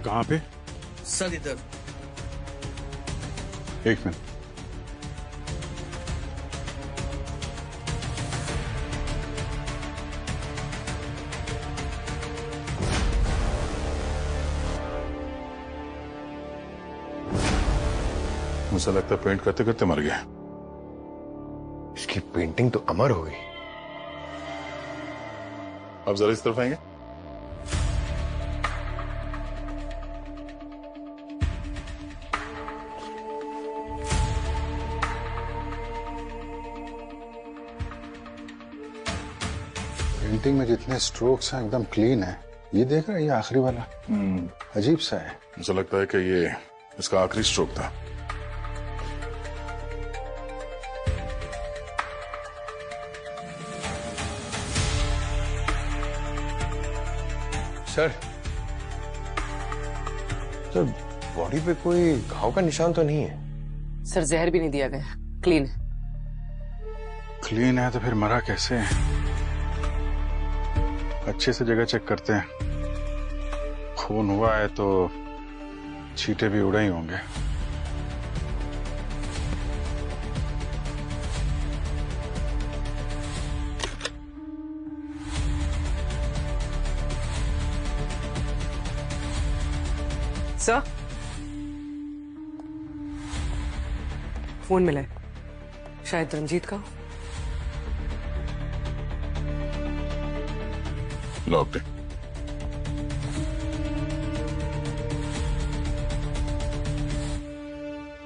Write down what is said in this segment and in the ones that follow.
कहाँ पे? सर इधर। एक मिनट। मुझे लगता है पेंट करते करते मर गया। इसकी पेंटिंग तो अमर हो गई। अब जरा इस तरफ आएंगे। पेंटिंग में जितने स्ट्रोक्स हैं एकदम क्लीन है। ये देख रहा है, ये आखिरी वाला अजीब सा है। मुझे लगता है कि ये इसका आखिरी स्ट्रोक था। सर सर बॉडी पे कोई घाव का निशान तो नहीं है? सर जहर भी नहीं दिया गया, क्लीन है। क्लीन है तो फिर मरा कैसे है? अच्छे से जगह चेक करते हैं। खून हुआ है तो छींटे भी उड़े ही होंगे। सर फोन मिला है, शायद रंजीत का। लॉक्ड है।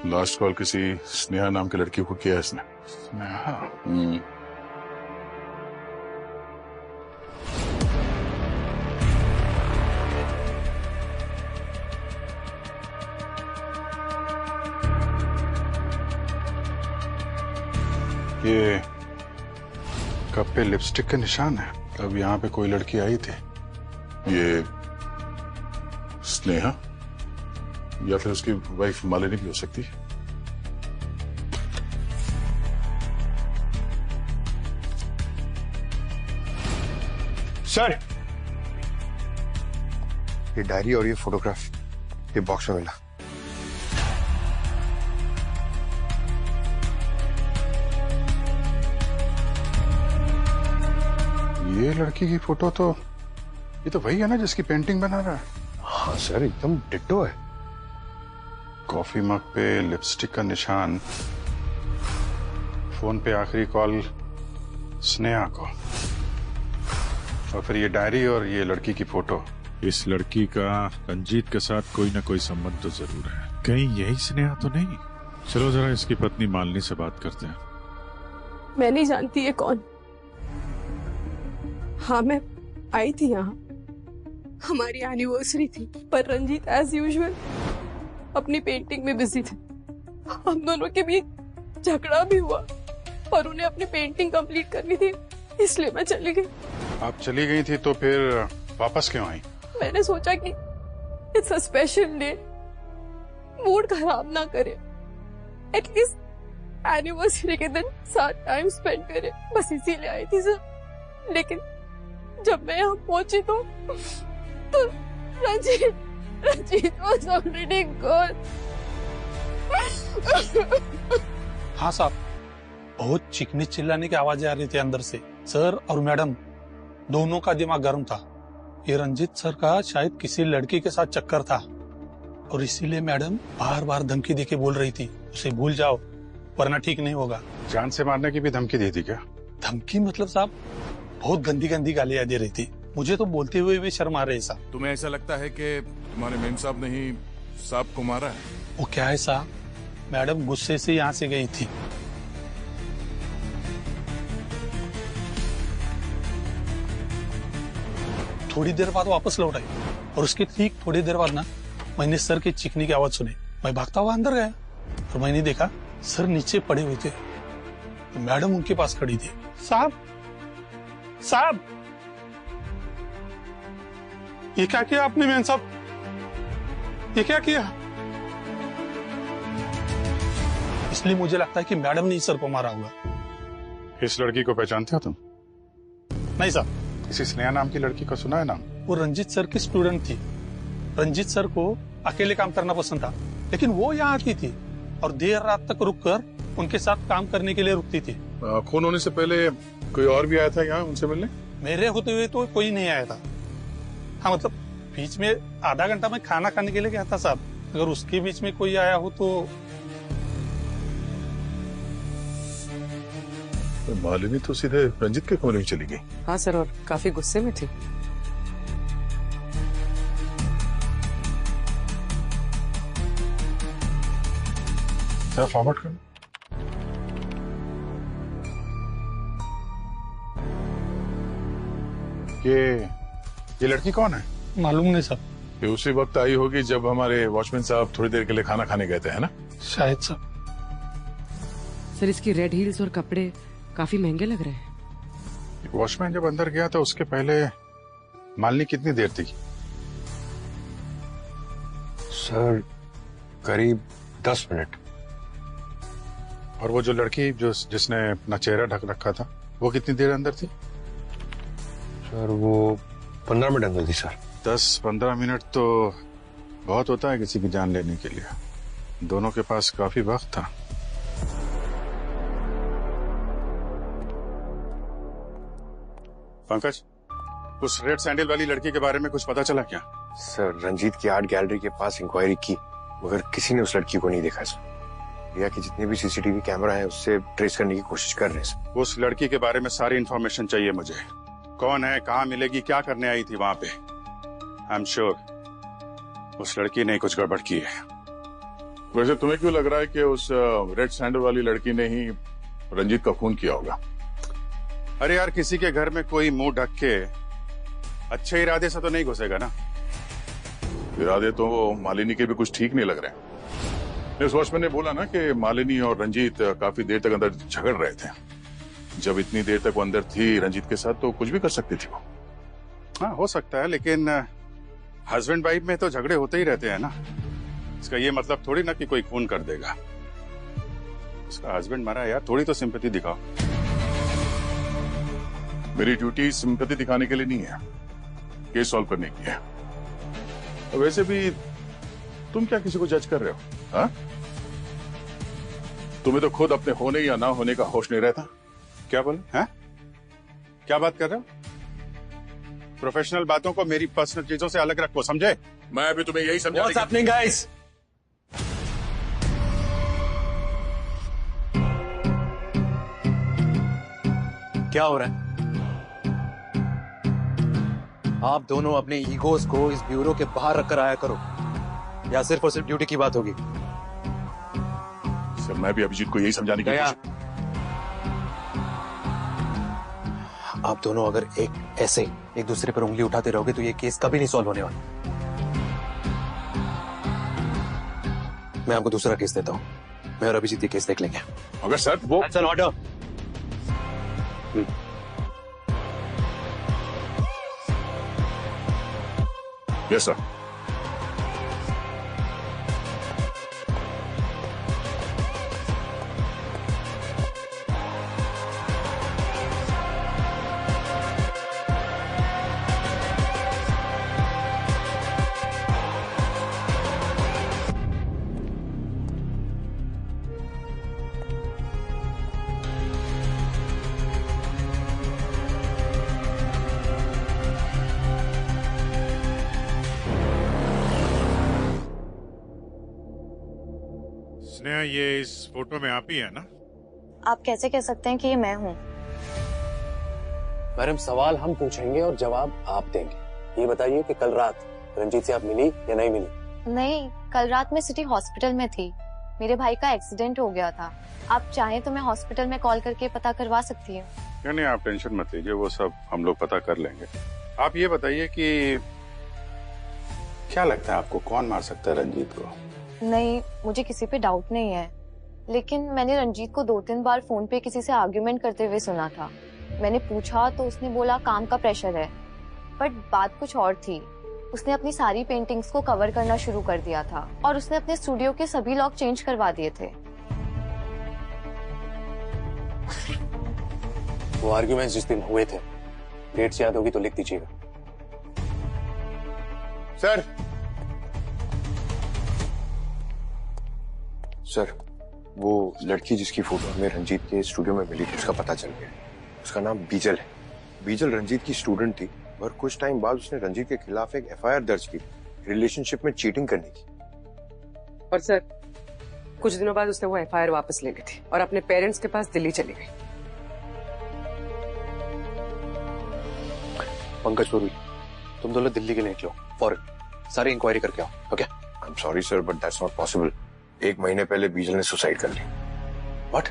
लास्ट कॉल किसी स्नेहा नाम की लड़की को किया है इसने। स्नेहा? ये कप पे लिपस्टिक के निशान है। अब यहाँ पे कोई लड़की आई थी। ये स्नेहा या फिर उसकी वाइफ मालिनी भी हो सकती है। सर ये डायरी और ये फोटोग्राफ ये बॉक्स में मिला। ये लड़की की फोटो तो ये तो वही है ना जिसकी पेंटिंग बना रहा है। हाँ सर एकदम डिट्टो है। कॉफी मग पे लिपस्टिक का निशान, फोन पे आखिरी कॉल स्नेहा को, और फिर ये डायरी और ये लड़की की फोटो। इस लड़की का रंजीत के साथ कोई ना कोई संबंध तो जरूर है। कहीं यही स्नेहा तो नहीं? चलो जरा इसकी पत्नी मालिनी से बात करते हैं। मैं नहीं जानती है कौन। हाँ मैं आई थी यहाँ, हमारी एनिवर्सरी थी, पर रंजीत एज यूजुअल अपनी पेंटिंग में बिजी थे। हम दोनों के बीच झगड़ा भी हुआ और उन्हें अपनी पेंटिंग कंप्लीट करनी थी, इसलिए मैं चली गई। आप चली गई थी तो फिर वापस क्यों आई? मैंने सोचा कि it's a special day, mood खराब ना करे, एटलीस्ट एनिवर्सरी के दिन साथ टाइम स्पेंड करे, बस इसीलिए आई थी सर। लेकिन जब मैं यहाँ पहुंची तो रंजीत was already gone। हाँ साहब, बहुत चीखने चिल्लाने की आवाजें आ रही थी अंदर से। सर और मैडम दोनों का दिमाग गर्म था। ये रंजीत सर का शायद किसी लड़की के साथ चक्कर था और इसीलिए मैडम बार बार धमकी देके बोल रही थी उसे भूल जाओ वरना ठीक नहीं होगा। जान से मारने की भी धमकी दी थी क्या? धमकी मतलब साहब बहुत गंदी गंदी गालियां दे रही थी। मुझे तो बोलते हुए भी शर्म आ रही साहब। तुम्हें ऐसा लगता है कि तुम्हारे मेम साहब ने ही साहब को मारा है? वो क्या है साहब, मैडम गुस्से से यहाँ से गई थी। थोड़ी देर बाद वापस लौट आई और उसके ठीक थोड़ी देर बाद ना मैंने सर की चीखने की आवाज सुनी। मैं भागता हुआ अंदर गया और मैंने देखा सर नीचे पड़े हुए थे, तो मैडम उनके पास खड़ी थी। साहब साहब ये क्या किया आपने मेम साहब, ये क्या किया? इसलिए मुझे लगता है कि मैडम ने सर को मारा होगा। इस लड़की को पहचानते हो तुम? नहीं साहब। किसी स्नेहा नाम की लड़की को सुना है नाम? वो रंजीत सर की स्टूडेंट थी। रंजीत सर को अकेले काम करना पसंद था, लेकिन वो यहाँ आती थी और देर रात तक रुककर उनके साथ काम करने के लिए रुकती थी। खून होने से पहले कोई और भी आया था यहाँ उनसे मिलने? मेरे होते हुए तो कोई नहीं आया था। हाँ मतलब बीच में आधा घंटा मैं खाना खाने के लिए गया था साहब, अगर उसके बीच में कोई आया हो तो। मालिनी तो सीधे रंजीत के कमरे में चली गई। हाँ सर, और काफी गुस्से में थी। सर फॉरवर्ड कर। ये लड़की कौन है? मालूम नहीं सर। ये उसी वक्त आई होगी जब हमारे वॉचमैन साहब थोड़ी देर के लिए खाना खाने गए थे, है ना? शायद सर। सर इसकी रेड हील्स और कपड़े काफी महंगे लग रहे हैं। वॉचमैन जब अंदर गया था उसके पहले मालिनी कितनी देर थी? सर करीब 10 मिनट। और वो जो लड़की जिसने अपना चेहरा ढक रखा था वो कितनी देर अंदर थी? सर वो 15 मिनट अंदर थी सर। 10-15 मिनट तो बहुत होता है किसी की जान लेने के लिए। दोनों के पास काफी वक्त था। पंकज, उस रेड सैंडल वाली लड़की के बारे में कुछ पता चला क्या? सर रंजीत की आर्ट गैलरी के पास इंक्वायरी की, मगर किसी ने उस लड़की को नहीं देखा सर। या कि जितने भी सीसीटीवी कैमरा है उससे ट्रेस करने की कोशिश कर रहे हैं सर। उस लड़की के बारे में सारी इंफॉर्मेशन चाहिए मुझे। कौन है, कहाँ मिलेगी, क्या करने आई थी वहां पे? आई एम श्योर उस लड़की ने कुछ गड़बड़ की है। वैसे तुम्हें क्यों लग रहा है कि उस रेड सैंडल वाली लड़की ने ही रंजीत का खून किया होगा? अरे यार, किसी के घर में कोई मुंह ढक के अच्छे इरादे से तो नहीं घुसेगा ना। इरादे तो मालिनी के भी कुछ ठीक नहीं लग रहे हैं। इस वॉचमैन ने बोला ना कि मालिनी और रंजीत काफी देर तक अंदर झगड़ रहे थे। जब इतनी देर तक वो अंदर थी रंजीत के साथ तो कुछ भी कर सकती थी वो। हाँ हो सकता है, लेकिन हस्बैंड वाइफ में तो झगड़े होते ही रहते हैं ना। इसका ये मतलब थोड़ी ना कि कोई खून कर देगा। उसका हस्बैंड मरा है यार, थोड़ी तो सिंपैथी दिखाओ। मेरी ड्यूटी सिंपैथी दिखाने के लिए नहीं है, केस सॉल्व करने की है। वैसे भी तुम क्या किसी को जज कर रहे हो? हाँ? तुम्हें तो खुद अपने होने या ना होने का होश नहीं रहता। क्या बोले हैं? क्या बात कर रहे हो? प्रोफेशनल बातों को मेरी पर्सनल चीजों से अलग रखो, समझे? मैं अभी तुम्हें यही समझा। What's happening, guys? क्या हो रहा है? आप दोनों अपने ईगोस को इस ब्यूरो के बाहर रखकर आया करो, या सिर्फ और सिर्फ ड्यूटी की बात होगी? सर मैं भी अभिजीत को यही समझाने की कोशिश। आप दोनों अगर ऐसे एक दूसरे पर उंगली उठाते रहोगे तो ये केस कभी नहीं सॉल्व होने वाला। मैं आपको दूसरा केस देता हूं। मैं और अभिजीत ये केस देख लेंगे। अगर सर वो That's an order. Yes sir. Sneha, ये इस फोटो में आप ही है ना? आप कैसे कह सकते हैं कि ये मैं हूँ? मैडम सवाल हम पूछेंगे और जवाब आप देंगे। ये बताइए कि कल रात रंजीत से आप मिली या नहीं मिली? नहीं, कल रात मैं सिटी हॉस्पिटल में थी। मेरे भाई का एक्सीडेंट हो गया था। आप चाहें तो मैं हॉस्पिटल में कॉल करके पता करवा सकती हूँ। नहीं, आप टेंशन मत लीजिए, वो सब हम लोग पता कर लेंगे। आप ये बताइए कि क्या लगता है आपको, कौन मार सकता है रंजीत को? नहीं, मुझे किसी पे डाउट नहीं है, लेकिन मैंने रंजीत को 2-3 बार फोन पे किसी से आर्ग्यूमेंट करते हुए सुना था। मैंने पूछा तो उसने बोला काम का प्रेशर है, बट बात कुछ और थी। उसने अपनी सारी पेंटिंग्स को कवर करना शुरू कर दिया था और उसने अपने स्टूडियो के सभी लॉक चेंज करवा दिए थे। वो आर्ग्यूमेंट्स जिस दिन हुए थे, डेट्स याद होगी तो लिख दीजिएगा। सर सर, वो लड़की जिसकी फोटो हमें रंजीत के स्टूडियो में मिली थी, उसका पता चल गया। उसका नाम बीजल है। बीजल रंजीत की स्टूडेंट थी और कुछ टाइम बाद उसने रंजीत के खिलाफ एक एफआईआर दर्ज की रिलेशनशिप में चीटिंग करने की। और सर, कुछ दिनों बाद उसने वो एफआईआर वापस ले ली थी और अपने पेरेंट्स के पास दिल्ली चली गई। पंकज पुरी, तुम दोनों दिल्ली के लिए निकलो फौरन, सारी इंक्वायरी करके आओ। Okay? I am sorry sir, but that's not possible. 1 महीने पहले बीजल ने सुसाइड कर ली। व्हाट?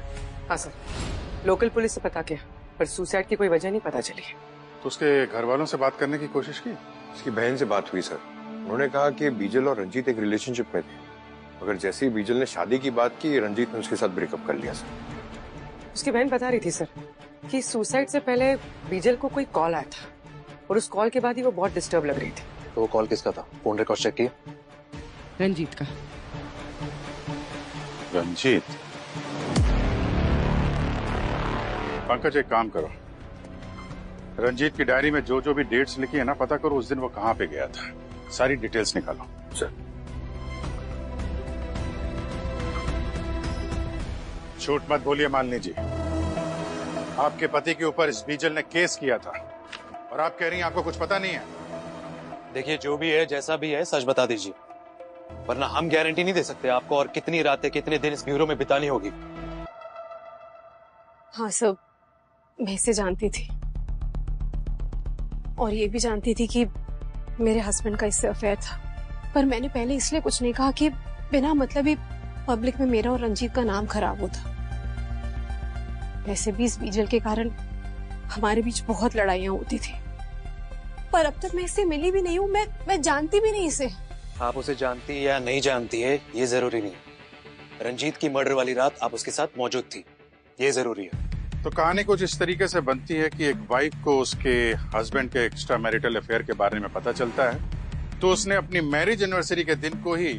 हाँ सर, लोकल पुलिस से पता किया पर सुसाइड की कोई वजह नहीं पता चली। तो उसके घर वालों से बात करने की कोशिश की? उसकी बहन से बात हुई सर। उन्होंने कहा कि बीजल और रंजीत एक रिलेशनशिप में थे, मगर जैसे ही बीजल ने शादी की बात की, रंजीत ने उसके साथ ब्रेकअप कर लिया सर। उसकी बहन बता रही थी सर कि सुसाइड से पहले बीजल को कोई कॉल आया था और उस कॉल के बाद ही वो बहुत डिस्टर्ब लग रही थी। तो वो कॉल किसका था? फोन रिकॉर्ड चेक किए? रंजीत का। रंजीत? पंकज, एक काम करो, रंजीत की डायरी में जो जो भी डेट्स लिखी है ना, पता करो उस दिन वो कहाँ पे गया था। सारी डिटेल्स निकालो। सर। झूठ मत बोलिए मालिनी जी, आपके पति के ऊपर इस बीजल ने केस किया था और आप कह रही हैं आपको कुछ पता नहीं है। देखिए, जो भी है जैसा भी है सच बता दीजिए, वरना हम गारंटी नहीं दे सकते आपको और कितनी रातें कितने दिन इस ब्यूरो में बितानी होगी। हाँ सब, मैं इसे जानती थी और ये भी जानती थी कि मेरे हस्बैंड का इससे अफेयर था, पर मैंने पहले इसलिए कुछ नहीं कहा कि बिना मतलब ही पब्लिक में मेरा और रंजीत का नाम खराब होता। वैसे भी इस बीजल के कारण हमारे बीच बहुत लड़ाइयां होती थी, पर अब तक मैं इससे मिली भी नहीं हूँ, मैं जानती भी नहीं इसे। आप उसे जानती या नहीं जानती है ये जरूरी नहीं। रंजीत की मर्डर वाली रात आप उसके साथ मौजूद थी, ये जरूरी है। तो कहानी कुछ इस तरीके से बनती है कि एक वाइफ को उसके हस्बैंड के एक्स्ट्रा मैरिटल अफेयर के बारे में पता चलता है, तो उसने अपनी मैरिज एनिवर्सरी के दिन को ही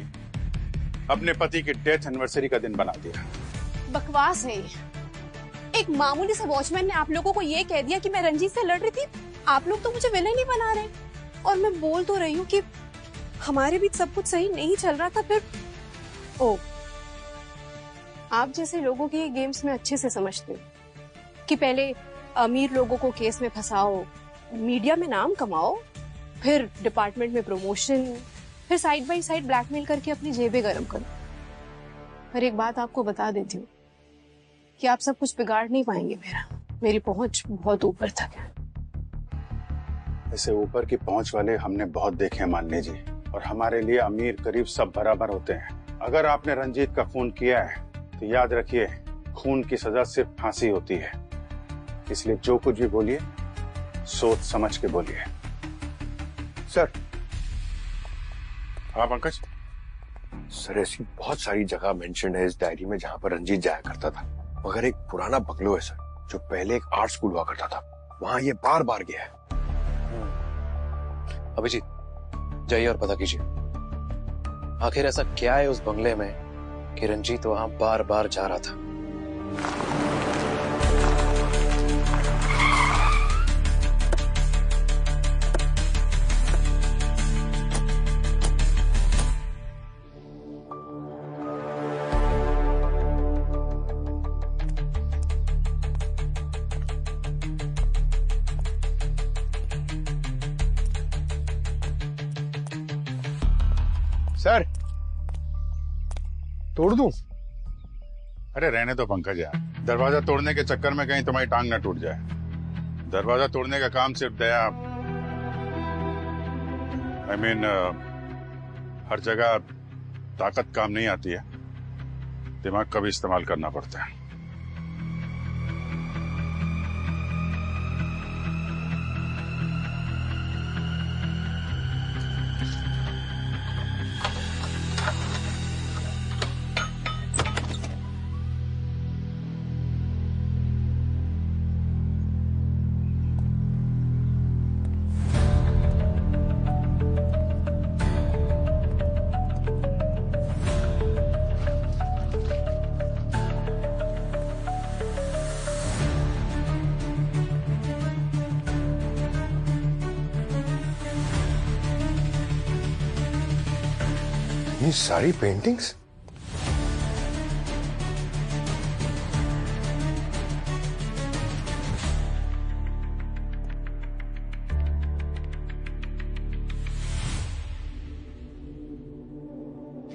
अपने पति की डेथ एनिवर्सरी का दिन बना दिया। बकवास है। एक मामूली से वॉचमैन ने आप लोगों को ये कह दिया कि मैं रंजीत से लड़ रही थी। आप लोग तो मुझे विलेन ही बना रहे, और मैं बोल तो रही हूँ कि हमारे बीच सब कुछ सही नहीं चल रहा था। फिर ओ, आप जैसे लोगों की गेम्स में अच्छे से समझते हो कि पहले अमीर लोगों को केस में फंसाओ, मीडिया में नाम कमाओ, फिर डिपार्टमेंट में प्रमोशन, फिर साइड बाय साइड ब्लैकमेल करके अपनी जेबें गर्म करो। पर एक बात आपको बता देती हूँ कि आप सब कुछ बिगाड़ नहीं पाएंगे। मेरी पहुंच बहुत ऊपर तक है। ऐसे ऊपर की पहुंच वाले हमने बहुत देखे हैं मालिनी जी, और हमारे लिए अमीर गरीब सब बराबर होते हैं। अगर आपने रंजीत का खून किया है तो याद रखिए, खून की सजा सिर्फ फांसी होती है। इसलिए जो कुछ भी बोलिए सोच समझ के बोलिए। सर। हाँ पंकज। सर, ऐसी बहुत सारी जगह मेंशन है इस डायरी में जहां पर रंजीत जाया करता था, मगर एक पुराना बंगलो है सर, जो पहले एक आर्ट स्कूल हुआ करता था, वहां ये बार बार गया है। अभिजीत, जाइए और पता कीजिए आखिर ऐसा क्या है उस बंगले में कि रंजीत वहां बार बार जा रहा था। सर, तोड़ दूं? अरे रहने दो पंकज यार, दरवाजा तोड़ने के चक्कर में कहीं तुम्हारी टांग ना टूट जाए। दरवाजा तोड़ने का काम सिर्फ दया, I mean, हर जगह ताकत काम नहीं आती है, दिमाग का भी इस्तेमाल करना पड़ता है। ये सारी पेंटिंग्स?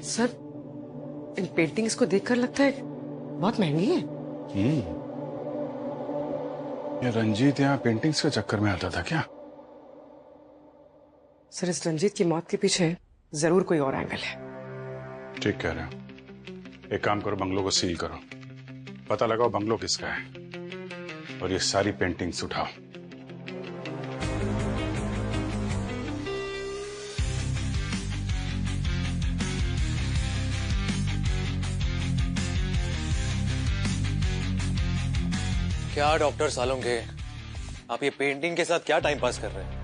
सर, इन पेंटिंग्स को देखकर लगता है बहुत महंगी है। ये रंजीत यहाँ पेंटिंग्स के चक्कर में आता था क्या? सर, इस रंजीत की मौत के पीछे जरूर कोई और एंगल है। ठीक कह रहे हो। एक काम करो, बंगलों को सील करो, पता लगाओ बंगलो किसका है, और ये सारी पेंटिंग्स उठाओ। क्या डॉक्टर सालुंखे, आप ये पेंटिंग के साथ क्या टाइम पास कर रहे हैं?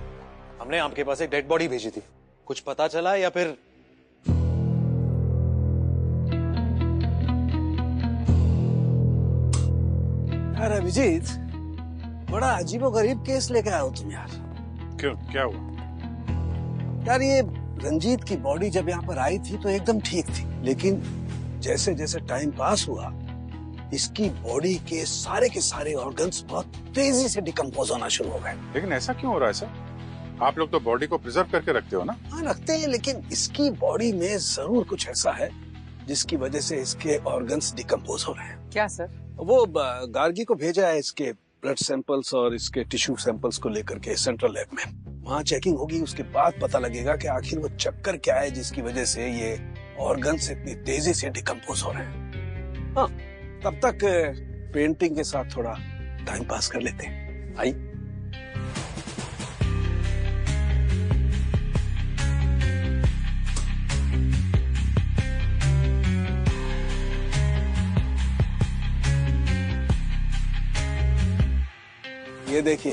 हमने आपके पास एक डेड बॉडी भेजी थी, कुछ पता चला या फिर? यार अभिजीत, बड़ा अजीबोगरीब केस लेके आए हो तुम यार। क्यों, क्या हुआ? यार ये रंजीत की बॉडी जब यहाँ पर आई थी तो एकदम ठीक थी, लेकिन जैसे जैसे टाइम पास हुआ इसकी बॉडी के सारे ऑर्गन्स बहुत तेजी से डिकम्पोज होना शुरू हो गए। लेकिन ऐसा क्यों हो रहा है सर? आप लोग तो बॉडी को प्रिजर्व करके रखते हो ना? हाँ रखते हैं, लेकिन इसकी बॉडी में जरूर कुछ ऐसा है जिसकी वजह से इसके ऑर्गन्स डिकम्पोज हो रहे हैं। क्या सर? वो गार्गी को भेजा है इसके ब्लड सैंपल्स और इसके टिश्यू सैंपल्स को लेकर के सेंट्रल लैब में। वहाँ चेकिंग होगी, उसके बाद पता लगेगा कि आखिर वो चक्कर क्या है जिसकी वजह से ये ऑर्गन्स इतनी तेजी से डिकम्पोज हो रहे हैं। हाँ, तब तक पेंटिंग के साथ थोड़ा टाइम पास कर लेते हैं। आई ये देखिए,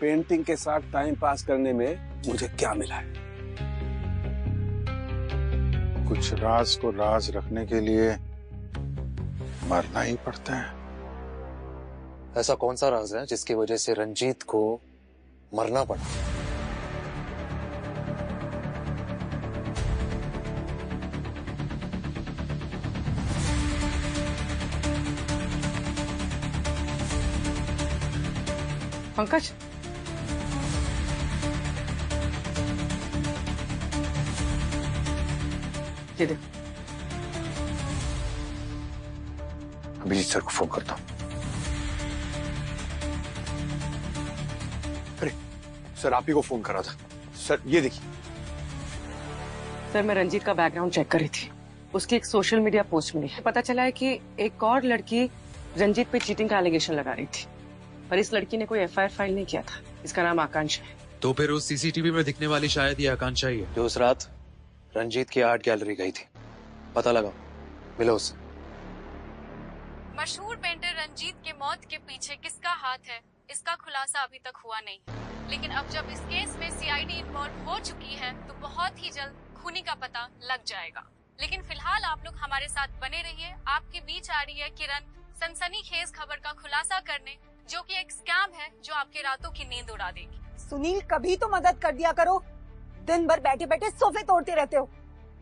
पेंटिंग के साथ टाइम पास करने में मुझे क्या मिला है। कुछ राज को राज रखने के लिए मरना ही पड़ता है। ऐसा कौन सा राज है जिसकी वजह से रंजीत को मरना पड़ा? पंकज, ये देख। अभिजीत सर को फोन करता हूँ। अरे सर, आप ही को फोन करा था। सर ये देखिए। सर, मैं रंजीत का बैकग्राउंड चेक कर रही थी, उसकी एक सोशल मीडिया पोस्ट मिली। पता चला है कि एक और लड़की रंजीत पे चीटिंग का एलिगेशन लगा रही थी, पर इस लड़की ने कोई एफआईआर फाइल नहीं किया था। इसका नाम आकांक्षा है। तो फिर उस सीसीटीवी में दिखने वाली शायद ये आकांक्षा ही है जो उस रात रंजीत की आर्ट गैलरी गई थी। पता लगाओ, मिलो उससे। मशहूर पेंटर रंजीत के मौत के पीछे किसका हाथ है, इसका खुलासा अभी तक हुआ नहीं, लेकिन अब जब इस केस में सीआईडी इन्वॉल्व हो चुकी है तो बहुत ही जल्द खूनी का पता लग जाएगा। लेकिन फिलहाल आप लोग हमारे साथ बने रहिए। आपके बीच आ रही है किरण, सनसनीखेज खबर का खुलासा करने, जो कि एक स्कैम है जो आपके रातों की नींद उड़ा देगी। सुनील, कभी तो मदद कर दिया करो, दिन भर बैठे बैठे सोफे तोड़ते रहते हो।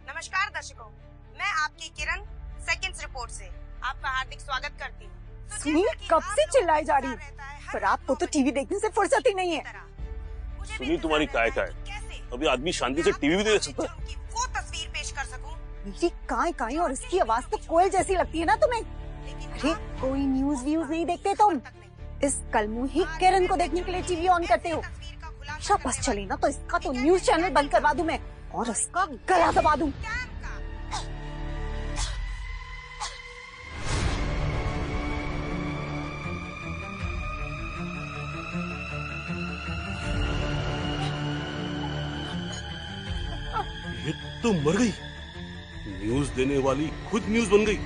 नमस्कार दर्शकों, मैं आपकी किरण सेकंड्स रिपोर्ट से आपका हार्दिक स्वागत करती हूँ। सुनील कब से चिल्लाई जा रही है, पर आपको तो टीवी देखने से फुर्सत ही नहीं है। सुनील, तुम्हारी काय का है? अभी आदमी शांति से टीवी भी देख सकता है। वो तस्वीर पेश कर सकूं। मेरी काय और इसकी आवाज तो कोयल जैसी लगती है ना तुम्हें? अरे कोई न्यूज व्यूज नहीं देखते तुम? इस कलमुही किरण को देखने के लिए टीवी ऑन करते हो। अच्छा बस चले ना तो इसका तो न्यूज चैनल बंद करवा दूं मैं और इसका गला दबा दूं। ये तो मर गई। न्यूज देने वाली खुद न्यूज बन गई।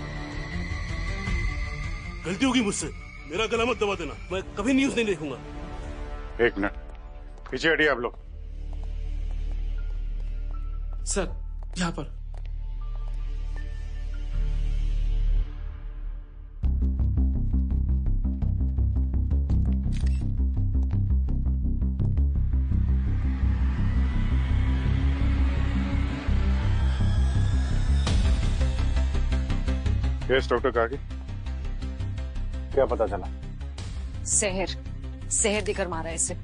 गलती होगी मुझसे, मेरा गला मत दबा देना। मैं कभी न्यूज नहीं देखूंगा। एक मिनट पीछे हटिए आप लोग। सर, यहाँ पर। यस डॉक्टर काकी, क्या पता चला? जहर देकर मारा है इसे।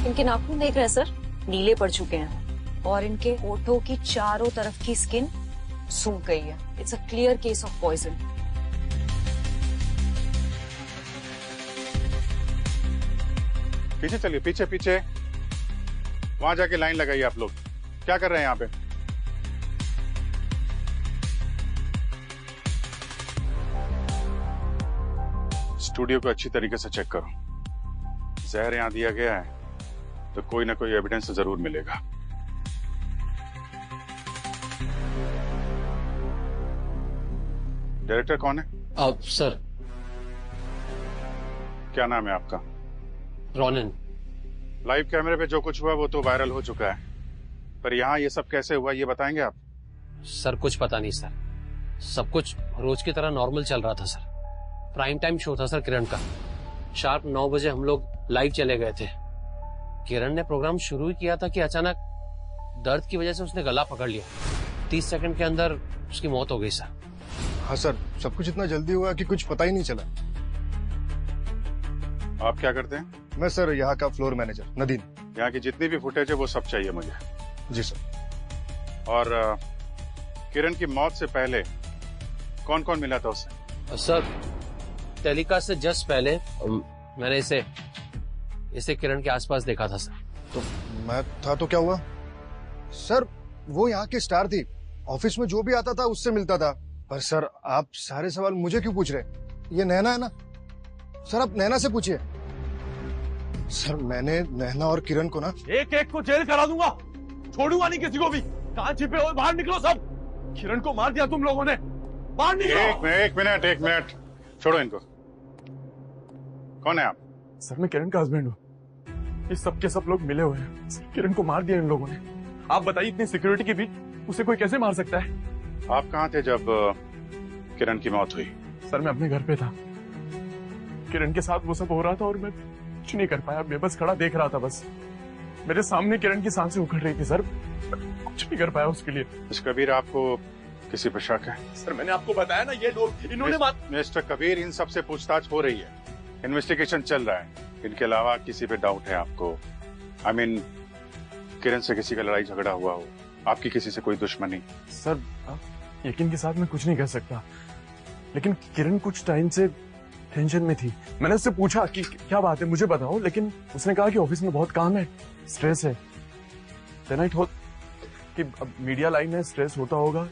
इनके नाखून देख रहे हैं सर, नीले पड़ चुके हैं और इनके होठों की चारों तरफ की स्किन सूख गई है। It's a clear case of poison. पीछे चलिए, पीछे पीछे, वहां जाके लाइन लगाइए। आप लोग क्या कर रहे हैं यहाँ पे? स्टूडियो को अच्छी तरीके से चेक करो। जहर यहां दिया गया है तो कोई ना कोई एविडेंस जरूर मिलेगा। डायरेक्टर कौन है? सर, क्या नाम है आपका? रोनिन। लाइव कैमरे पे जो कुछ हुआ वो तो वायरल हो चुका है, पर यहाँ ये सब कैसे हुआ ये बताएंगे आप? सर कुछ पता नहीं सर, सब कुछ रोज की तरह नॉर्मल चल रहा था सर। प्राइम टाइम शो था सर किरण का। शार्प 9 बजे हम लोग लाइव चले गए थे। किरण ने प्रोग्राम शुरू ही किया था कि अचानक दर्द की वजह से उसने गला पकड़ लिया। 30 सेकंड के अंदर उसकी मौत हो गई सर। हाँ सर, सब कुछ इतना जल्दी हुआ कि कुछ पता ही नहीं चला। आप क्या करते हैं? मैं सर यहाँ का फ्लोर मैनेजर नदीम। यहाँ की जितनी भी फुटेज है वो सब चाहिए मुझे। जी सर। और किरण की मौत से पहले कौन कौन मिला था उससे? सर टेलीकास्ट से जस्ट पहले मैंने इसे किरण के आसपास देखा था सर। तो मैं था तो क्या हुआ? सर वो यहाँ की स्टार थी, ऑफिस में जो भी आता था उससे मिलता था। पर सर आप सारे सवाल मुझे क्यों पूछ रहे? ये नैना है ना सर, आप नैना से पूछिए। सर मैंने नैना और किरण को ना एक एक को जेल करा दूंगा, छोड़ूंगा नहीं किसी को भी। कहाँ छिपे हो? बाहर निकलो सब। किरण को मार दिया तुम लोगों ने, बाहर निकलो। एक मिनट छोड़ो इनको। कौन है आप? सर मैं किरण का हस्बैंड हूँ। ये सब के सब लोग मिले हुए हैं। किरण को मार दिया इन लोगों ने। आप बताइए इतनी सिक्योरिटी के बीच उसे कोई कैसे मार सकता है? आप कहाँ थे जब किरण की मौत हुई? सर मैं अपने घर पे था, किरण के साथ वो सब हो रहा था और मैं कुछ नहीं कर पाया। मैं बस खड़ा देख रहा था। बस मेरे सामने किरण की सांसें उखड़ रही थी सर, कुछ नहीं कर पाया उसके लिए। मिस्टर कबीर, आपको किसी पर शक है? सर मैंने आपको बताया ना, ये लोग इन्होंने मिस्टर कबीर, इन सब से पूछताछ हो रही है, इन्वेस्टिगेशन चल रहा है। इनके अलावा किसी पे डाउट है आपको? आई मीन किरण से किसी का लड़ाई झगड़ा हुआ हो, आपकी किसी से कोई दुश्मनी? सर यकीन के साथ मैं कुछ नहीं कह सकता, लेकिन किरण कुछ टाइम से टेंशन में थी। मैंने उससे पूछा कि क्या बात है मुझे बताओ, लेकिन उसने कहा कि ऑफिस में बहुत काम है, स्ट्रेस है। देन आई थॉट कि अब मीडिया लाइन है, स्ट्रेस होता होगा।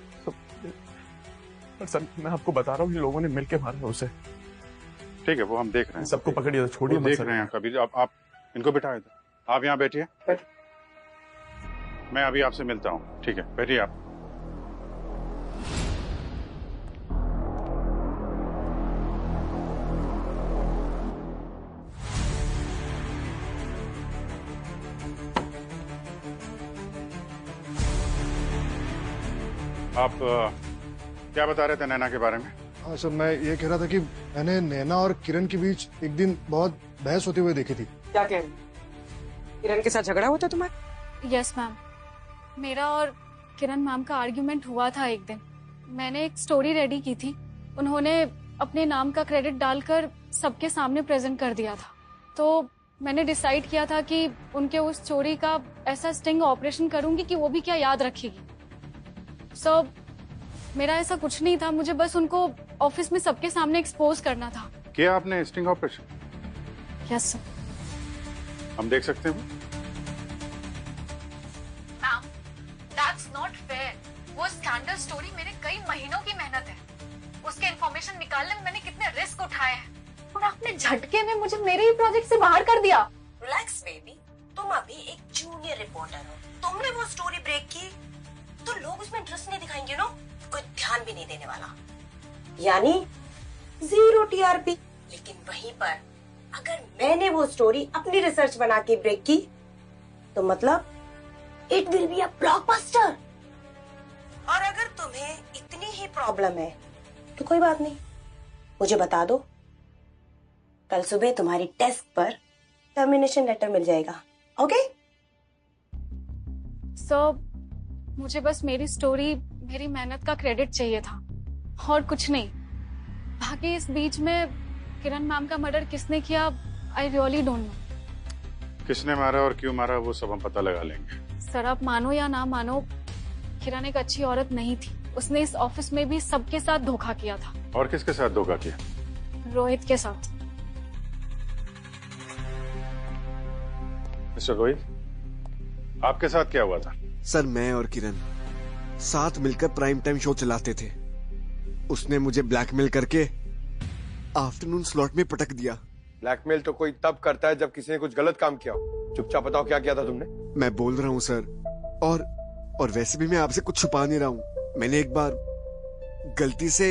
पर सर मैं आपको बता रहा हूँ, इन लोगों ने मिलके मारा उसे। ठीक है, वो हम देख रहे हैं। सबको पकड़िए, छोड़िए मत। देख रहे हैं कबीर। आप इनको बिठाओ इधर। आप यहाँ बैठिए, मैं अभी आपसे मिलता हूँ। ठीक है, बैठिए आप। आप क्या बता रहे थे नैना के बारे में? हाँ सर, मैं ये कह रहा था कि मैंने नैना और किरण के बीच एक दिन बहुत बहस होते हुए देखी थी। क्या कह रही? किरण के साथ झगड़ा हुआ था तुम्हारा? यस मैम, मेरा और किरण मैम का आर्ग्यूमेंट हुआ था एक दिन। मैंने एक स्टोरी रेडी की थी, उन्होंने अपने नाम का क्रेडिट डालकर सबके सामने प्रेजेंट कर दिया था। तो मैंने डिसाइड किया था कि उनके उस चोरी का ऐसा स्टिंग ऑपरेशन करूंगी कि वो भी क्या याद रखेगी। सो मेरा ऐसा कुछ नहीं था, मुझे बस उनको ऑफिस में सबके सामने एक्सपोज करना था। किया आपने स्टिंग ऑपरेशन? Yes sir. हम देख सकते हैं? Ma'am, that's not fair. वो स्कैंडल स्टोरी मेरे कई महीनों की मेहनत है। उसके इंफॉर्मेशन निकालने में मैंने कितने रिस्क उठाए हैं, और आपने झटके में मुझे मेरे ही प्रोजेक्ट से बाहर कर दिया। रिलैक्स बेबी, तुम अभी एक जूनियर रिपोर्टर हो। तुमने वो स्टोरी ब्रेक की तो लोग उसमें इंटरेस्ट नहीं दिखाएंगे ना, कोई ध्यान भी नहीं देने वाला, यानी 0 TRP। लेकिन वहीं पर अगर मैंने वो स्टोरी अपनी रिसर्च बना के ब्रेक की तो मतलब it will be a blockbuster. और अगर तुम्हें इतनी ही प्रॉब्लम है तो कोई बात नहीं, मुझे बता दो, कल सुबह तुम्हारी डेस्क पर टर्मिनेशन लेटर मिल जाएगा। ओके? सो मुझे बस मेरी स्टोरी, मेरी मेहनत का क्रेडिट चाहिए था और कुछ नहीं। बाकी इस बीच में किरण मैम का मर्डर किसने किया, आई रियली डोंट नो। किसने मारा और क्यों मारा वो सब हम पता लगा लेंगे। सर आप मानो या ना मानो, किरण एक अच्छी औरत नहीं थी। उसने इस ऑफिस में भी सबके साथ धोखा किया था। और किसके साथ धोखा किया? रोहित के साथ। मिस्टर रोहित, आपके साथ क्या हुआ था? सर मैं और किरण साथ मिलकर प्राइम टाइम शो चलाते थे। उसने मुझे ब्लैकमेल करके आफ्टरनून स्लॉट में पटक दिया। ब्लैकमेल तो कोई तब करता है जब किसी ने कुछ गलत काम किया हो। चुपचाप बताओ क्या किया था तुमने? मैं बोल रहा हूँ सर, और वैसे भी मैं आपसे कुछ छुपा नहीं रहा हूँ। मैंने एक बार गलती से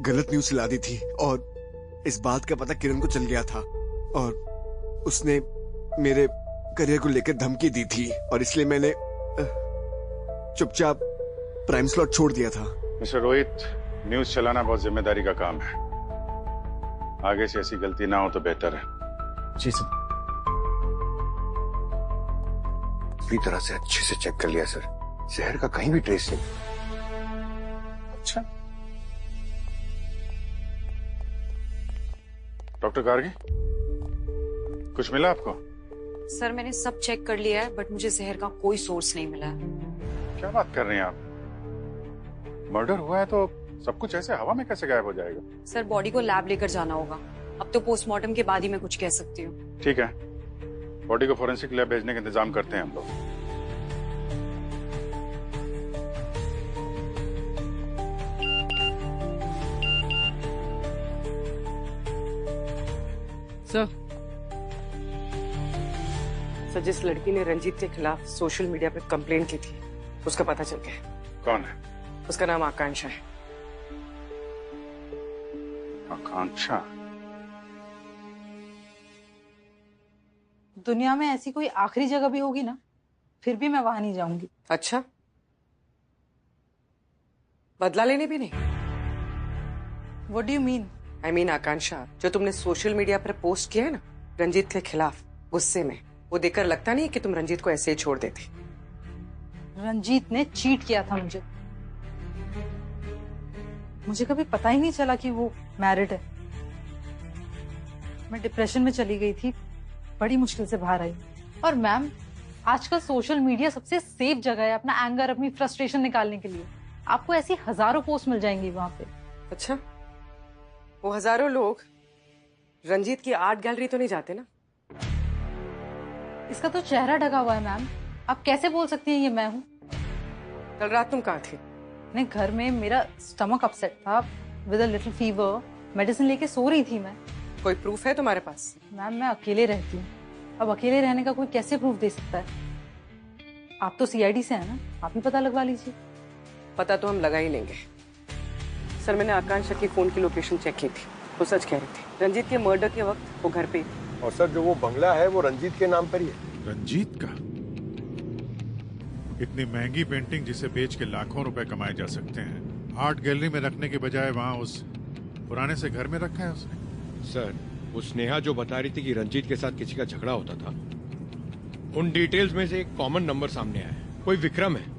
गलत न्यूज चला दी थी और इस बात का पता किरण को चल गया था और उसने मेरे करियर को लेकर धमकी दी थी और इसलिए मैंने चुपचाप प्राइम स्लॉट छोड़ दिया था। मिस्टर रोहित, न्यूज चलाना बहुत जिम्मेदारी का काम है। आगे से ऐसी गलती ना हो तो बेहतर है। जी सर। पूरी तरह से अच्छे से चेक कर लिया सर, जहर का कहीं भी ट्रेस नहीं। अच्छा, डॉक्टर गार्गी, कुछ मिला आपको? सर मैंने सब चेक कर लिया है बट मुझे जहर का कोई सोर्स नहीं मिला है। क्या बात कर रही हैं आप? मर्डर हुआ है तो सब कुछ ऐसे हवा में कैसे गायब हो जाएगा? सर बॉडी को लैब लेकर जाना होगा। अब तो पोस्टमार्टम के बाद ही मैं कुछ कह सकती हूँ। ठीक है, बॉडी को फॉरेंसिक लैब भेजने का इंतजाम करते हैं हम लोग। सर जिस लड़की ने रंजीत के खिलाफ सोशल मीडिया पे कंप्लेंट की थी उसका पता चल गया। कौन है? उसका नाम आकांक्षा है। आकांक्षा? दुनिया में ऐसी कोई आखिरी जगह भी होगी ना, फिर भी मैं वहां नहीं जाऊंगी। अच्छा, बदला लेने भी नहीं? What do you mean? I mean आकांक्षा, जो तुमने सोशल मीडिया पर पोस्ट किया है ना रंजीत के खिलाफ गुस्से में, वो देखकर लगता नहीं कि तुम रंजीत को ऐसे ही छोड़ देती। रंजीत ने चीट किया था मुझे कभी पता ही नहीं चला कि वो मैरिड है। मैं डिप्रेशन में चली गई थी, बड़ी मुश्किल से बाहर आई। और मैम, आजकल सोशल मीडिया सबसे सेफ जगह है अपना एंगर, अपनी फ्रस्ट्रेशन निकालने के लिए। आपको ऐसी हजारों पोस्ट मिल जाएंगी वहां पे। अच्छा, वो हजारों लोग रंजीत की आर्ट गैलरी तो नहीं जाते ना? इसका तो चेहरा ढका हुआ है मैम, आप कैसे बोल सकती हैं ये मैं हूँ? कल रात तुम कहाँ थी? नहीं, घर में मेरा स्टमक अपसेट था with a little fever, medicine लेके सो रही थी मैं। कोई प्रूफ है तुम्हारे पास? मैम मैं अकेले रहती हूँ, अब अकेले रहने का कोई कैसे प्रूफ दे सकता है? आप तो सीआईडी से है ना, आप ही पता लगवा लीजिए। पता तो हम लगा ही लेंगे। सर मैंने आकांक्षा की फोन की लोकेशन चेक की थी, वो सच कह रही थी। रंजीत के मर्डर के वक्त वो घर पे। और सर जो वो बंगला है वो रंजीत के नाम पर ही है। रंजीत का? इतनी महंगी पेंटिंग जिसे बेच के लाखों रुपए कमाए जा सकते हैं, आर्ट गैलरी में रखने के बजाय वहाँ उस पुराने से घर में रखा है उसने। सर वो स्नेहा जो बता रही थी कि रंजीत के साथ किसी का झगड़ा होता था, उन डिटेल्स में से एक कॉमन नंबर सामने आया है, कोई विक्रम है।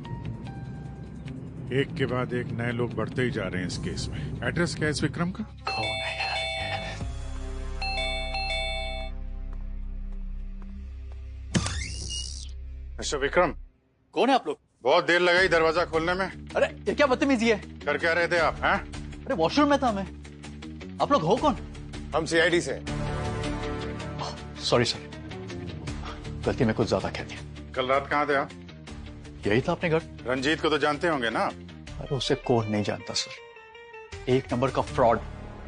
एक के बाद एक नए लोग बढ़ते ही जा रहे हैं इस केस में। एड्रेस क्या है इस विक्रम का? कौन है यार ये? मिस्टर विक्रम। कौन है आप लोग? बहुत देर लगाई दरवाजा खोलने में। अरे ये क्या बदतमीजी है? कर क्या रहे थे आप? हैं? अरे वॉशरूम में था मैं। आप लोग हो कौन? हम सीआईडी से। सॉरी सर, गलती में कुछ ज्यादा कह दिया। कल रात कहाँ थे आप? यही था अपने घर। रंजीत को तो जानते होंगे ना? अरे उसे कौन नहीं जानता सर, एक नंबर का फ्रॉड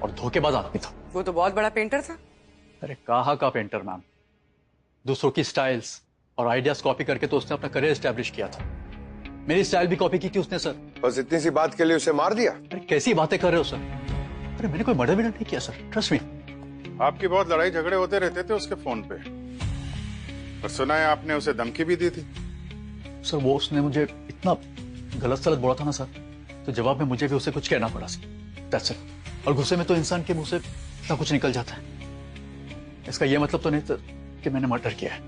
और धोखेबाज आदमी था। वो तो बहुत बड़ा पेंटर था। अरे कहाँ का पेंटर मैम, दूसरों की स्टाइल्स और आइडियाज कॉपी करके तो उसने अपना करियर एस्टेब्लिश किया था। मेरी स्टाइल भी कॉपी की थी उसने सर। बस इतनी सी बात के लिए उसे मार दिया? अरे कैसी बातें कर रहे हो सर? अरे मैंने कोई मर्डर नहीं किया सर, ट्रस्ट मी। आपकी बहुत लड़ाई झगड़े होते रहते थे उसके फोन पे, और सुना है आपने उसे धमकी भी दी थी। सर वो उसने मुझे इतना गलत सलत बोला था ना सर, तो जवाब में मुझे भी उसे कुछ कहना पड़ा सर। That's it. और गुस्से में तो इंसान के मुंह से इतना कुछ निकल जाता है। इसका ये मतलब तो नहीं था कि मैंने मर्डर किया है।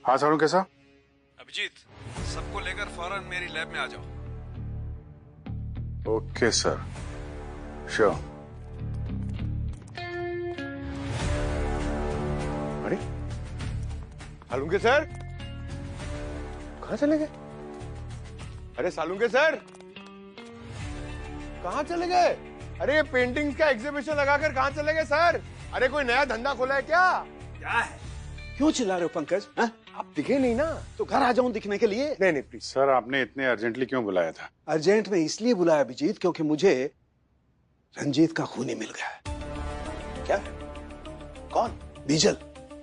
हाँ सारुण, कैसा? अभिजीत, सबको लेकर फौरन मेरी लैब में आ जाओ। Okay sir, sure. Salunke sir कहाँ चले गए? अरे सालुंके सर कहाँ चले गए? अरे ये पेंटिंग्स का एग्जीबिशन लगाकर कहाँ चले गए सर? अरे कोई नया धंधा खोला है क्या? क्या है? क्यों चिल्ला रहे हो पंकज? आप दिखे नहीं ना। तो घर आ जाऊं दिखने के लिए? नहीं नहीं प्लीज। सर आपने इतने अर्जेंटली क्यों बुलाया था? अर्जेंट में इसलिए बुलाया अभिजीत क्योंकि मुझे रंजीत का खूनी मिल गया है। क्या? कौन? बीजल।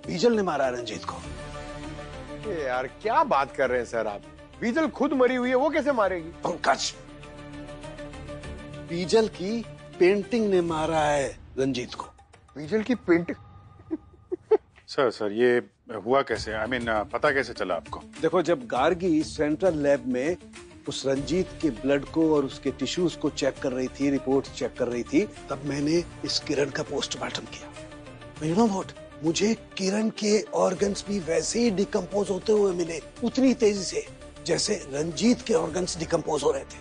बीजल ने मारा रंजीत को। ये यार क्या बात कर रहे हैं सर आप? बीजल खुद मरी हुई है, वो कैसे मारेगी? पंकज, बीजल की पेंटिंग ने मारा है रंजीत को। बीजल की पेंटिंग? सर ये हुआ कैसे? आई मीन पता कैसे चला आपको? देखो, जब गार्गी सेंट्रल लैब में उस रंजीत के ब्लड को और उसके टिश्यूज को चेक कर रही थी, रिपोर्ट चेक कर रही थी, तब मैंने इस किरण का पोस्टमार्टम किया। यू नो व्हाट, मुझे किरण के ऑर्गन्स भी वैसे ही डिकम्पोज होते हुए मिले, उतनी तेजी से जैसे रंजीत के ऑर्गन्स डिकम्पोज हो रहे थे।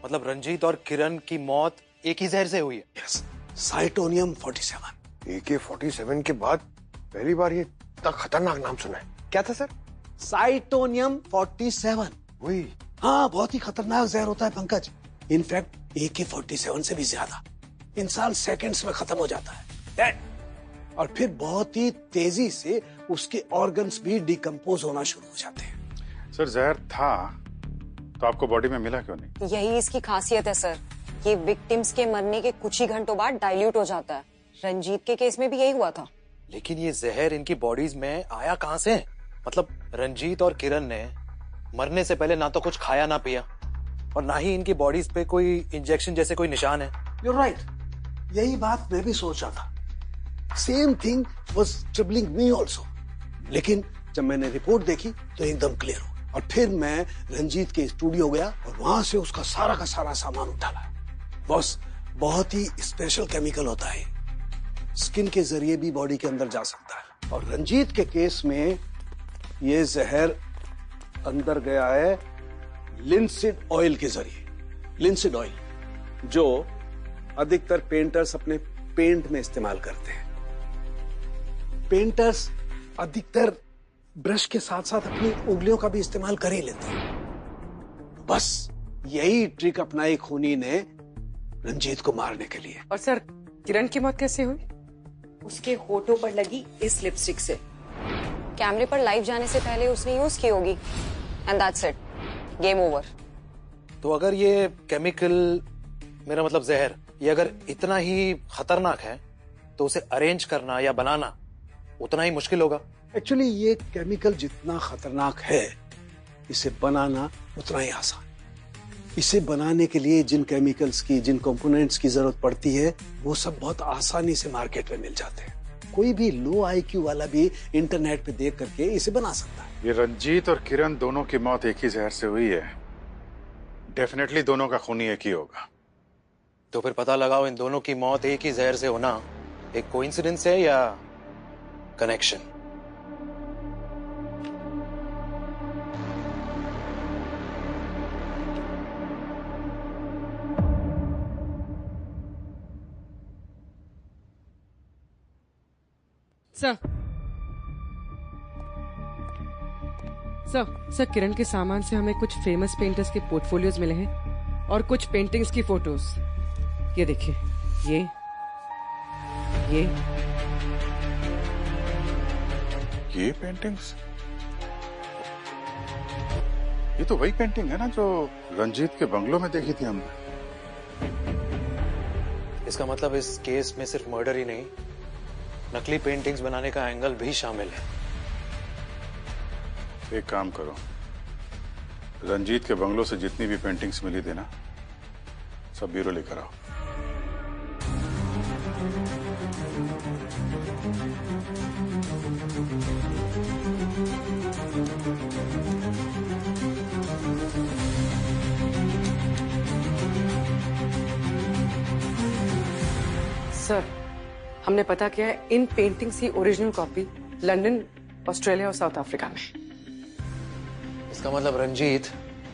मतलब रंजीत और किरण की मौत एक ही जहर से हुई है? यस, साइटोनियम 47। AK-47 के बाद पहली बार ये इतना खतरनाक नाम सुना है। क्या था सर? साइटोनियम 47। वही। हाँ, बहुत ही खतरनाक जहर होता है पंकज। इनफैक्ट AK-47 से भी ज्यादा। इंसान सेकंड्स में खत्म हो जाता है। और फिर बहुत ही तेजी से उसके ऑर्गन्स भी डिकम्पोज होना शुरू हो जाते हैं। सर जहर था तो आपको बॉडी में मिला क्यों नहीं? यही इसकी खासियत है सर। ये विक्टिम्स के मरने के कुछ ही घंटों बाद डाइल्यूट हो जाता है। रंजीत के केस में भी यही हुआ था। लेकिन ये जहर इनकी बॉडीज में आया कहाँ से? मतलब रंजीत और किरण ने मरने से पहले ना तो कुछ खाया ना पिया, और ना ही इनकी बॉडीज पे कोई इंजेक्शन जैसे कोई निशान है। You're right. यही बात मैं भी सोच रहा था। Same thing was troubling me also. लेकिन जब मैंने रिपोर्ट देखी तो एकदम क्लियर हो। और फिर मैं रंजीत के स्टूडियो गया और वहां से उसका सारा का सारा सामान उठा लाया। बॉस, बहुत ही स्पेशल केमिकल होता है, स्किन के जरिए भी बॉडी के अंदर जा सकता है। और रंजीत के केस में ये जहर अंदर गया है लिंसिड ऑयल के जरिए। लिंसिड ऑयल जो अधिकतर पेंटर्स अपने पेंट में इस्तेमाल करते हैं। पेंटर्स अधिकतर ब्रश के साथ साथ अपनी उंगलियों का भी इस्तेमाल कर ही लेते हैं। बस यही ट्रिक अपनाई खूनी ने रंजीत को मारने के लिए। और सर, किरण की मौत कैसे हुई? उसके होठों पर लगी इस लिपस्टिक से। कैमरे पर लाइव जाने से पहले उसने यूज की होगी। And that's it, game over. तो अगर ये केमिकल, मेरा मतलब जहर, ये अगर इतना ही खतरनाक है तो उसे अरेंज करना या बनाना उतना ही मुश्किल होगा। एक्चुअली ये केमिकल जितना खतरनाक है, इसे बनाना उतना ही आसान। इसे बनाने के लिए जिन केमिकल्स की, जिन कंपोनेंट्स की जरूरत पड़ती है, वो सब बहुत आसानी से मार्केट में मिल जाते हैं। कोई भी लो IQ वाला भी इंटरनेट पे देख करके इसे बना सकता है। ये रंजीत और किरण दोनों की मौत एक ही जहर से हुई है। डेफिनेटली दोनों का खूनी एक ही होगा। तो फिर पता लगाओ, इन दोनों की मौत एक ही जहर से होना एक कोइंसिडेंस है या कनेक्शन? सर, किरण के सामान से हमें कुछ फेमस पेंटर्स के पोर्टफोलियोज मिले हैं और कुछ पेंटिंग्स की फोटोज। ये देखिए, ये पेंटिंग्स, ये तो वही पेंटिंग है ना जो रंजीत के बंगलों में देखी थी हमने। इसका मतलब इस केस में सिर्फ मर्डर ही नहीं, नकली पेंटिंग्स बनाने का एंगल भी शामिल है। एक काम करो, रंजीत के बंगलों से जितनी भी पेंटिंग्स मिली थी ना, सब ब्यूरो लेकर आओ। सर, हमने पता किया है इन पेंटिंग्स की ओरिजिनल कॉपी लंदन, ऑस्ट्रेलिया और साउथ अफ्रीका में। इसका मतलब रंजीत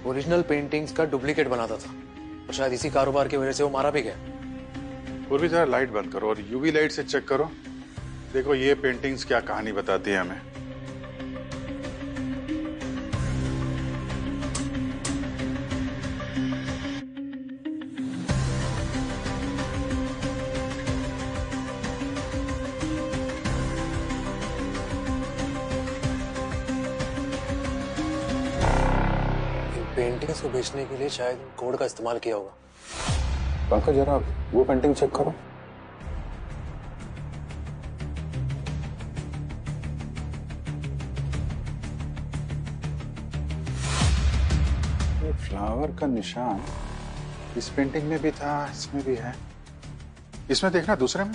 ओरिजिनल पेंटिंग्स का डुप्लीकेट बनाता था और शायद इसी कारोबार की वजह से वो मारा भी गया। पूर्वी जरा लाइट बंद करो और यूवी लाइट से चेक करो। देखो ये पेंटिंग्स क्या कहानी बताती है हमें। पेंटिंग्स को बेचने के लिए शायद कोड का इस्तेमाल किया होगा। पंकज जरा वो पेंटिंग चेक करो। ये फ्लावर का निशान इस पेंटिंग में भी था, इसमें भी है। इसमें देखना, दूसरे में।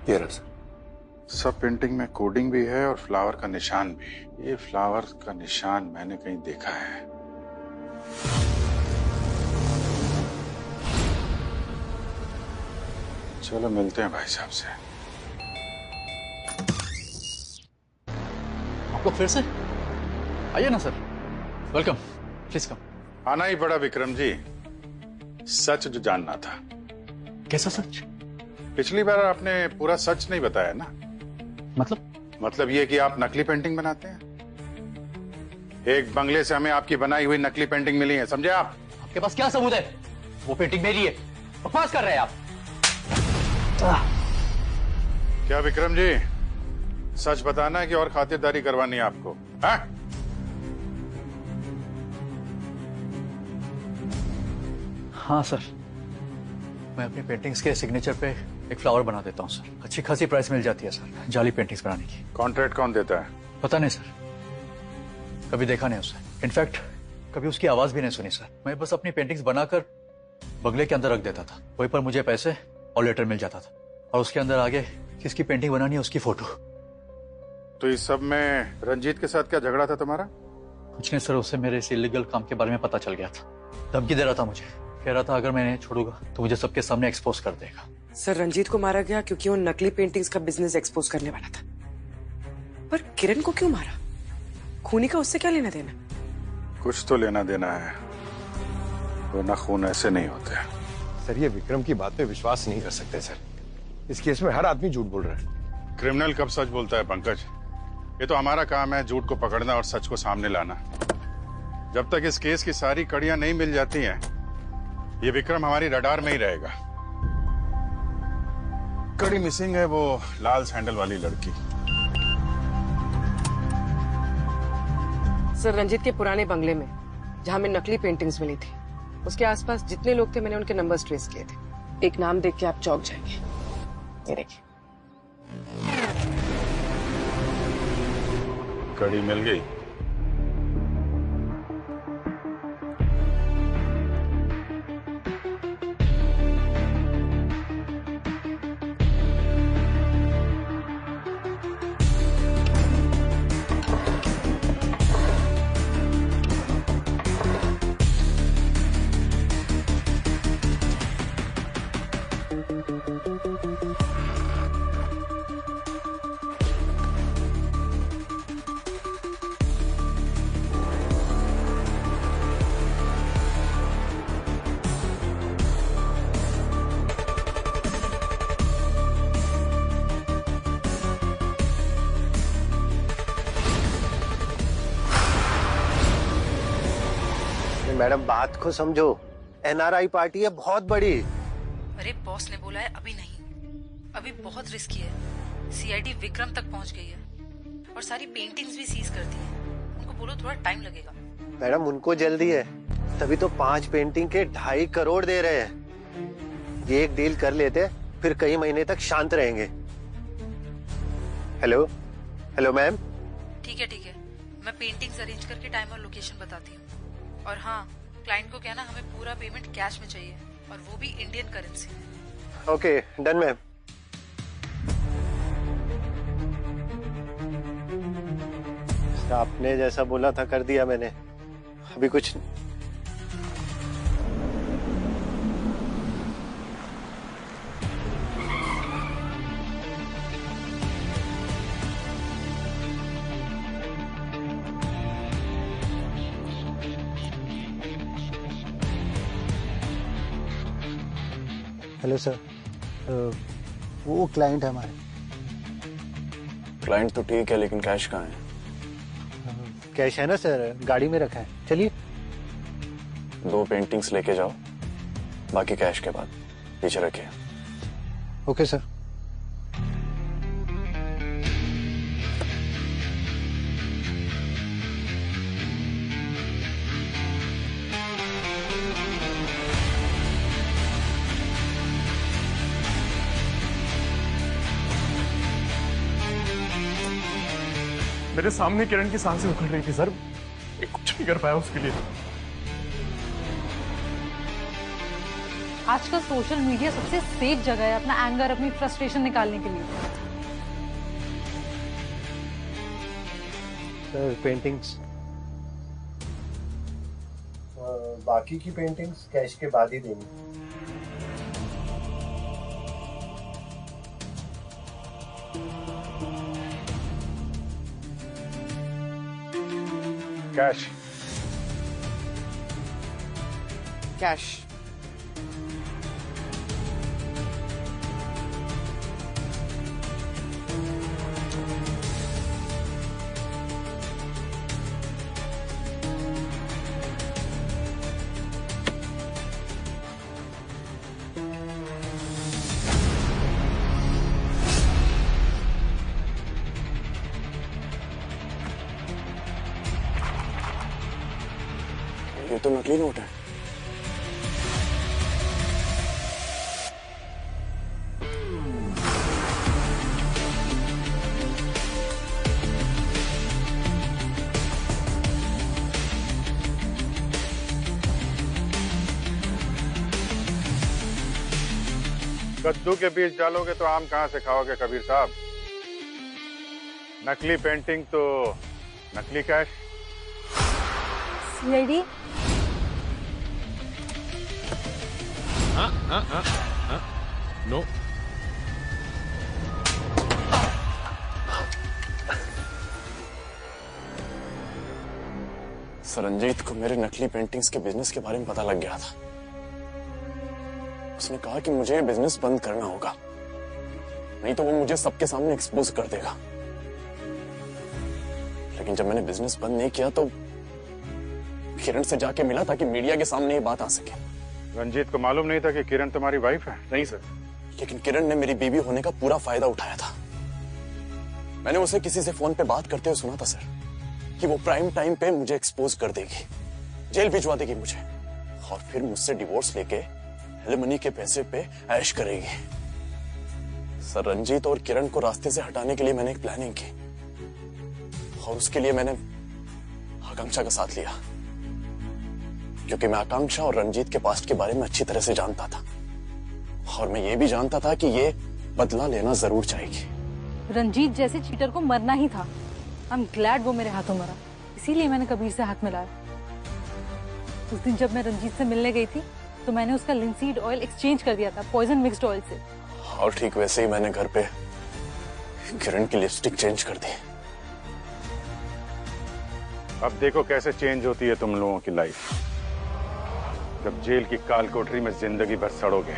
ये रहा सर। सब पेंटिंग में कोडिंग भी है और फ्लावर का निशान भी। ये फ्लावर का निशान मैंने कहीं देखा है। चलो मिलते हैं भाई साहब से। आपको फिर से आइए ना सर, वेलकम, प्लीज कम। आना ही पड़ा विक्रम जी, सच जो जानना था। कैसा सच? पिछली बार आपने पूरा सच नहीं बताया ना। मतलब ये कि आप नकली पेंटिंग बनाते हैं। एक बंगले से हमें आपकी बनाई हुई नकली पेंटिंग मिली है, समझे आप? आपके पास क्या सबूत है? वो पेंटिंग मेरी है, बकवास कर रहे हैं आप। क्या विक्रम जी, सच बताना है कि और खातिरदारी करवानी है आपको? हाँ? हाँ सर, मैं अपनी पेंटिंग्स के सिग्नेचर पे एक फ्लावर बना देता हूँ सर। अच्छी खासी प्राइस मिल जाती है सर जाली पेंटिंग्स बनाने की। कॉन्ट्रैक्ट कौन देता है? पता नहीं सर, कभी देखा नहीं उसे। इनफैक्ट कभी उसकी आवाज भी नहीं सुनी सर। मैं बस अपनी पेंटिंग्स बनाकर बगले के अंदर रख देता था, वहीं पर मुझे पैसे और लेटर मिल जाता था, और उसके अंदर आगे किसकी पेंटिंग बनानी है उसकी फोटो। तो इस सब में रंजीत के साथ क्या झगड़ा था तुम्हारा? कुछ नहीं सर, उससे मेरे इस इलीगल काम के बारे में पता चल गया था। धमकी दे रहा था मुझे, कह रहा था अगर मैं नहीं छोड़ूंगा तो मुझे सबके सामने एक्सपोज कर देगा। सर, रंजीत को मारा गया क्योंकि वो नकली पेंटिंग्स का बिजनेस एक्सपोज करने वाला था। पर किरण को क्यों मारा? खूनी का उससे क्या लेना देना? कुछ तो लेना देना है, वरना खून ऐसे नहीं होते। सर ये विक्रम की बात पे विश्वास नहीं कर सकते सर। इस केस में हर आदमी झूठ बोल रहा है। क्रिमिनल कब सच बोलता है पंकज? ये तो हमारा काम है झूठ को पकड़ना और सच को सामने लाना। जब तक इस केस की सारी कड़ियां नहीं मिल जाती हैं, ये विक्रम हमारी रडार में ही रहेगा। कड़ी मिसिंग है, वो लाल सैंडल वाली लड़की। सर, रंजीत के पुराने बंगले में जहां में नकली पेंटिंग्स मिली थी, उसके आसपास जितने लोग थे मैंने उनके नंबर्स ट्रेस किए थे। एक नाम देख के आप चौंक जाएंगे। ये देखिए, कड़ी मिल गई। मैडम बात को समझो, एनआरआई पार्टी है बहुत बड़ी। अरे बॉस ने बोला है अभी नहीं, अभी बहुत रिस्की है। सीआईडी विक्रम तक पहुंच गई है और सारी पेंटिंग्स भी सीज कर दी है। उनको बोलो थोड़ा टाइम लगेगा। मैडम उनको जल्दी है, तभी तो 5 पेंटिंग के 2.5 करोड़ दे रहे हैं। ये एक डील कर लेते फिर कई महीने तक शांत रहेंगे। Hello hello ma'am. ठीक है, मैं पेंटिंग्स अरेंज करके टाइम और लोकेशन बताती हूँ। और हाँ, क्लाइंट को कहना हमें पूरा पेमेंट कैश में चाहिए, और वो भी Indian currency. Okay done ma'am. आपने जैसा बोला था कर दिया मैंने, अभी कुछ नहीं। हेलो सर, वो क्लाइंट है हमारे। क्लाइंट तो ठीक है, लेकिन कैश कहाँ है? कैश है ना सर, गाड़ी में रखा है। चलिए 2 पेंटिंग्स लेके जाओ, बाकी कैश के बाद पीछे रखिए। Okay sir. मेरे सामने किरण की सांसें उखड़ रही थी सर, मैं कुछ नहीं कर पाया उसके लिए। आजकल सोशल मीडिया सबसे सेफ जगह है अपना एंगर, अपनी फ्रस्ट्रेशन निकालने के लिए। सर पेंटिंग्स, बाकी की पेंटिंग्स कैश के बाद ही देंगे। Cash cash. ये तो नकली नोट है। कद्दू के बीज डालोगे तो आम कहां से खाओगे कबीर साहब? नकली पेंटिंग तो नकली कैश। CID no. रंजीत को मेरे नकली पेंटिंग्स के बिजनेस के बारे में पता लग गया था। उसने कहा कि मुझे बिजनेस बंद करना होगा, नहीं तो वो मुझे सबके सामने एक्सपोज कर देगा। लेकिन जब मैंने बिजनेस बंद नहीं किया तो किरण से जाके मिला ताकि मीडिया के सामने ये बात आ सके। रंजीत को मालूम नहीं था कि किरण तुम्हारी वाइफ है? नहीं सर, लेकिन किरण ने मेरी बीवी होने का पूरा फायदा उठाया था। मैंने उसे किसी से फोन पे बात करते हुए सुना था सर कि वो प्राइम टाइम पे मुझे एक्सपोज कर देगी, जेल भिजवा देगी मुझे, और फिर मुझसे डिवोर्स लेके एलिमनी के पैसे पे ऐश करेगी। सर, रंजीत और किरण को रास्ते से हटाने के लिए मैंने एक प्लानिंग की, और उसके लिए मैंने आकांक्षा का साथ लिया, क्योंकि मैं आकांक्षा और रंजीत के पास्ट के बारे में अच्छी तरह से जानता था, और मैं ये भी जानता था कि ये बदला लेना जरूर चाहेगी। रंजीत जैसे चीटर को मरना ही था। आई एम ग्लैड वो मेरे हाथों मरा, इसीलिए मैंने कबीर से हाथ मिलाया। उस दिन जब मैं रंजीत से मिलने गई थी तो मैंने उसका लिंसीड ऑयल एक्सचेंज कर दिया था पॉइजन मिक्स्ड ऑयल से। और ठीक वैसे ही मैंने घर पे किरण की लिपस्टिक चेंज कर दी। अब देखो कैसे चेंज होती है तुम लोगों की लाइफ, जब जेल की काल कोठरी में जिंदगी भर सड़ोगे।